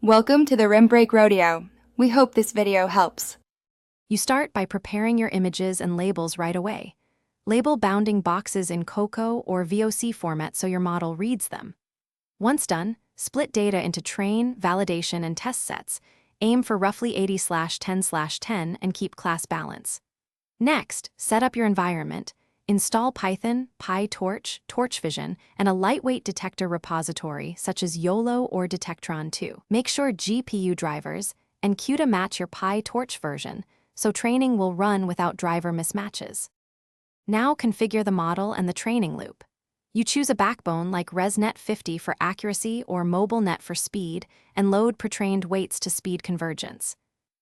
Welcome to the Rim Break Rodeo. We hope this video helps. You start by preparing your images and labels right away. Label bounding boxes in COCO or VOC format so your model reads them. Once done, split data into train, validation, and test sets. Aim for roughly 80/10/10 and keep class balance. Next, set up your environment. Install Python, PyTorch, TorchVision, and a lightweight detector repository such as YOLO or Detectron 2. Make sure GPU drivers and CUDA match your PyTorch version, so training will run without driver mismatches. Now configure the model and the training loop. You choose a backbone like ResNet 50 for accuracy or MobileNet for speed, and load pre-trained weights to speed convergence.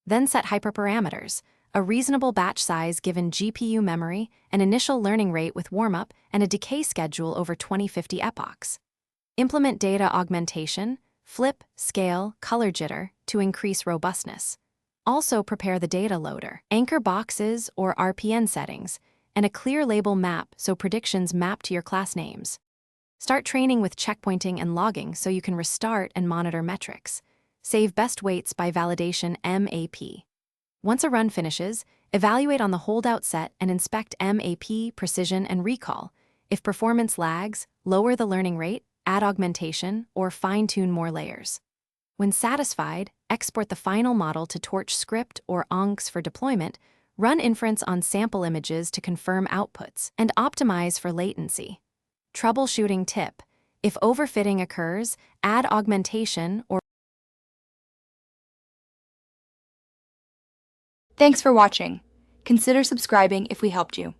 Then set hyperparameters, a reasonable batch size given GPU memory, an initial learning rate with warm-up, and a decay schedule over 2050 epochs. Implement data augmentation, flip, scale, color jitter to increase robustness. Also prepare the data loader, anchor boxes or RPN settings, and a clear label map so predictions map to your class names. Start training with checkpointing and logging so you can restart and monitor metrics. Save best weights by validation MAP. Once a run finishes, evaluate on the holdout set and inspect MAP, precision, and recall. If performance lags, lower the learning rate, add augmentation, or fine-tune more layers. When satisfied, export the final model to Torch Script or ONCS for deployment, run inference on sample images to confirm outputs, and optimize for latency. Troubleshooting tip: if overfitting occurs, add augmentation or Thanks for watching. Consider subscribing if we helped you.